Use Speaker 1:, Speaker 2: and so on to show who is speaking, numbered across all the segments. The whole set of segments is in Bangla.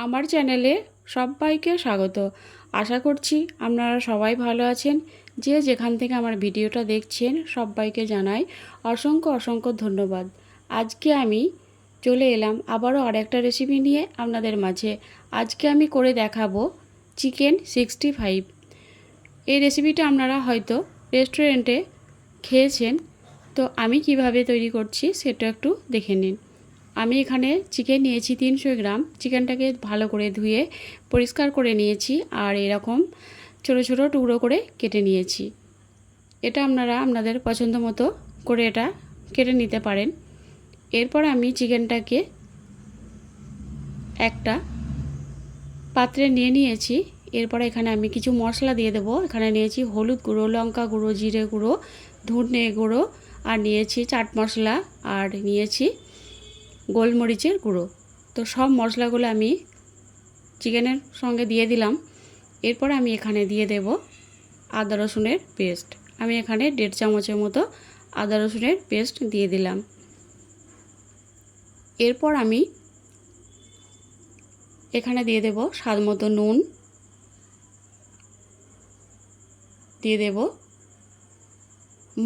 Speaker 1: আমার চ্যানেলে সবাইকে স্বাগত। আশা করছি আপনারা সবাই ভালো আছেন। যে যেখান থেকে আমার ভিডিওটা দেখছেন সবাইকে জানাই অসংখ্য অসংখ্য ধন্যবাদ। আজকে আমি চলে এলাম আবারও আরেকটা রেসিপি নিয়ে আপনাদের মাঝে। আজকে আমি করে দেখাবো চিকেন 65। এই রেসিপিটা আপনারা হয়তো রেস্টুরেন্টে খেয়েছেন, তো আমি কিভাবে তৈরি করছি সেটা একটু দেখে নিন। আমি এখানে চিকেন নিয়েছি 300 গ্রাম। চিকেনটাকে ভালো করে ধুয়ে পরিষ্কার করে নিয়েছি আর এরকম ছোট ছোট টুকরো করে কেটে নিয়েছি। এটা আপনারা আপনাদের পছন্দ মতো করে এটা কেটে নিতে পারেন। এরপর আমি চিকেনটাকে একটা পাত্রে নিয়ে নিয়েছি। এরপর এখানে আমি কিছু মশলা দিয়ে দেবো। এখানে নিয়েছি হলুদ গুঁড়ো, লঙ্কা গুঁড়ো, জিরে গুঁড়ো, ধনে গুঁড়ো, আর নিয়েছি চাট মশলা, আর নিয়েছি গোলমরিচের গুঁড়ো। তো সব মশলাগুলো আমি চিকেনের সঙ্গে দিয়ে দিলাম। এরপর আমি এখানে দিয়ে দেব আদা রসুনের পেস্ট। আমি এখানে 1.5 চামচের মতো আদা রসুনের পেস্ট দিয়ে দিলাম। এরপর আমি এখানে দিয়ে দেব স্বাদ মতো নুন, দিয়ে দেব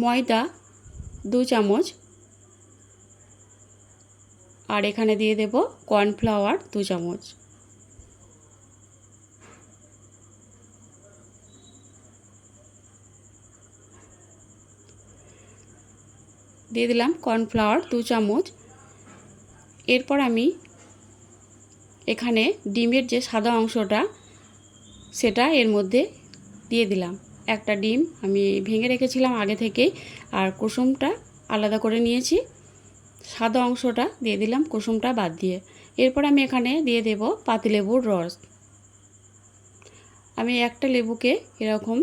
Speaker 1: ময়দা 2 চামচ, আর এখানে দিয়ে দেব কর্নফ্লাওয়ার 2 চামচ। দিয়ে দিলাম কর্নফ্লাওয়ার 2 চামচ। এরপর আমি এখানে ডিমের যে সাদা অংশটা সেটা এর মধ্যে দিয়ে দিলাম। একটা ডিম আমি ভেঙে রেখেছিলাম আগে থেকেই, আর কুসুমটা আলাদা করে নিয়েছি। সাদা অংশটা দিয়ে দিলাম কুসুমটা বাদ দিয়ে। এরপর আমি এখানে দিয়ে দেব পাতিলেবুর রস। আমি একটা লেবুকে এরকম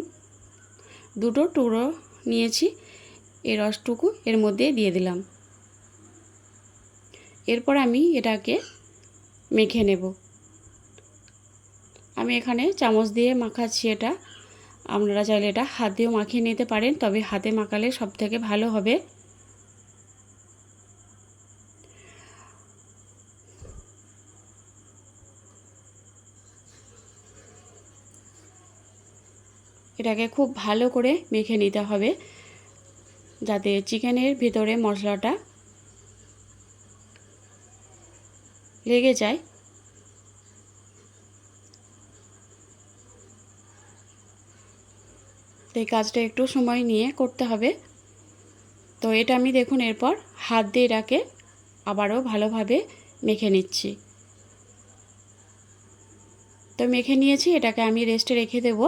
Speaker 1: দুটো টুকরো নিয়েছি, এই রসটুকু এর মধ্যে দিয়ে দিলাম। এরপর আমি এটাকে মেখে নেব। আমি এখানে চামচ দিয়ে মাখাচ্ছি এটা। আপনারা চাইলে এটা হাত দিয়েও মাখিয়ে নিতে পারেন, তবে হাতে মাখালে সবথেকে ভালো হবে। এটাকে খুব ভালো করে মেখে নিতে হবে যাতে চিকেনের ভিতরে মশলাটা লেগে যায়। তো এই কাজটা একটু সময় নিয়ে করতে হবে। তো এটা আমি দেখুন এরপর হাত দিয়ে এটাকে আবারও ভালোভাবে মেখে নিচ্ছি। তো মেখে নিয়েছি, এটাকে আমি রেস্টে রেখে দেব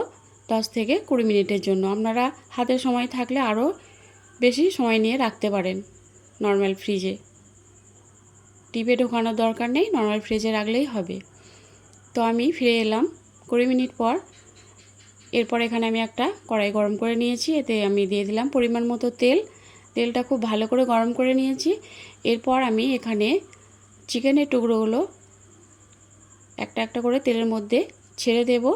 Speaker 1: 10 থেকে 20 মিনিটের জন্য। আপনারা হাতে সময় থাকলে আরও বেশি সময় নিয়ে রাখতে পারেন নর্মাল ফ্রিজে। টিপে ঢোকানোর দরকার নেই, নর্মাল ফ্রিজে রাখলেই হবে। তো আমি ফিরে এলাম 20 মিনিট পর। এরপর এখানে আমি একটা কড়াই গরম করে নিয়েছি, এতে আমি দিয়ে দিলাম পরিমাণ মতো তেল। তেলটা খুব ভালো করে গরম করে নিয়েছি। এরপর আমি এখানে চিকেনের টুকরোগুলো একটা একটা করে তেলের মধ্যে ছেড়ে দেব।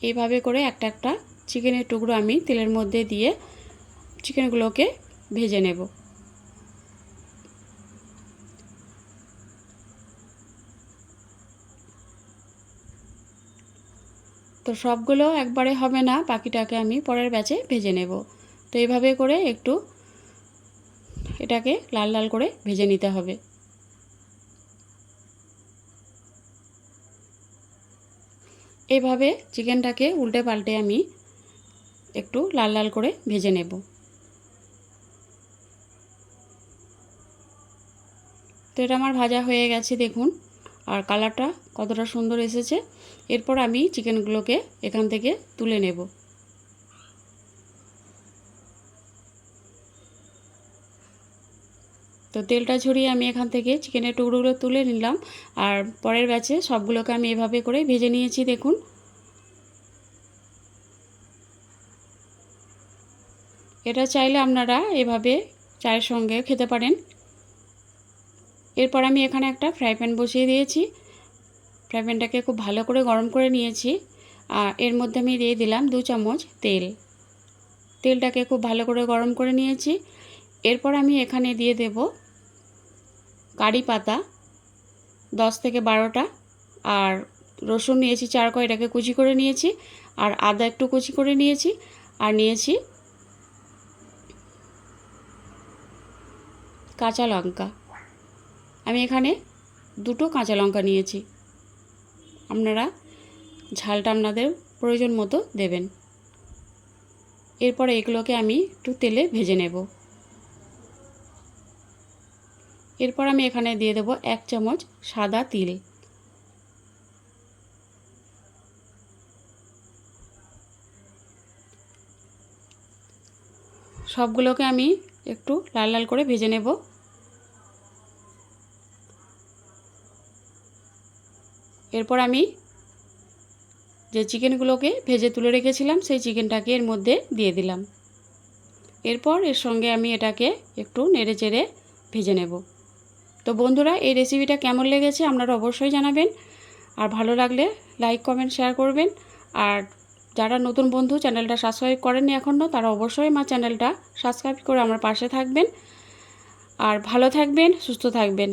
Speaker 1: এইভাবে করে একটা একটা চিকেনের টুকরো আমি তেলের মধ্যে দিয়ে চিকেনগুলোকে ভেজে নেব। তো সবগুলো একবারে হবে না, বাকিটাকে আমি পরের ব্যাচে ভেজে নেব। তো এইভাবে করে একটু এটাকে লাল লাল করে ভেজে নিতে হবে। এইভাবে চিকেনটাকে উল্টে পাল্টে আমি একটু লাল লাল করে ভেজে নেব। তো এটা আমার ভাজা হয়ে গেছে দেখুন, আর কালারটা কতটা সুন্দর এসেছে। এরপর আমি চিকেনগুলোকে এখান থেকে তুলে নেব। তো তেলটা ঝরিয়ে আমি এখান থেকে চিকেনের টুকরোগুলো তুলে নিলাম, আর পরের ব্যাচে সবগুলোকে আমি এভাবে করে ভেজে নিয়েছি দেখুন। এটা চাইলে আপনারা এভাবে চায়ের সঙ্গে খেতে পারেন। এরপর আমি এখানে একটা ফ্রাই প্যান বসিয়ে দিয়েছি। ফ্রাই প্যানটাকে খুব ভালো করে গরম করে নিয়েছি, আর এর মধ্যে আমি দিয়ে দিলাম 2 চামচ তেল। তেলটাকে খুব ভালো করে গরম করে নিয়েছি। এরপর আমি এখানে দিয়ে দেব কারি পাতা 10 থেকে 12টা, আর রসুন নিয়েছি 4 কোয়া, এটাকে কুচি করে নিয়েছি, আর আদা একটু কুচি করে নিয়েছি, আর নিয়েছি কাঁচা লঙ্কা। আমি এখানে 2টো কাঁচা লঙ্কা নিয়েছি। আপনারা ঝালটা আপনাদের প্রয়োজন মতো দেবেন। এরপরে এগুলোকে আমি একটু তেলে ভেজে নেব। এরপর আমি এখানে দিয়ে দেব 1 চামচ সাদা তিল। সবগুলোকে আমি একটু লাল লাল করে ভেজে নেব। এরপর আমি যে চিকেনগুলোকে ভেজে তুলে রেখেছিলাম সেই চিকেনটাকে এর মধ্যে দিয়ে দিলাম। এরপর এর সঙ্গে আমি এটাকে একটু নেড়ে চেড়ে ভেজে নেব। তো বন্ধুরা, এই রেসিপিটা কেমন লেগেছে আপনারা অবশ্যই জানাবেন, আর ভালো লাগলে লাইক কমেন্ট শেয়ার করবেন। আর যারা নতুন বন্ধু চ্যানেলটা সাবস্ক্রাইব করেননি এখনও, তারা অবশ্যই আমার চ্যানেলটা সাবস্ক্রাইব করে আমার পাশে থাকবেন। আর ভালো থাকবেন, সুস্থ থাকবেন।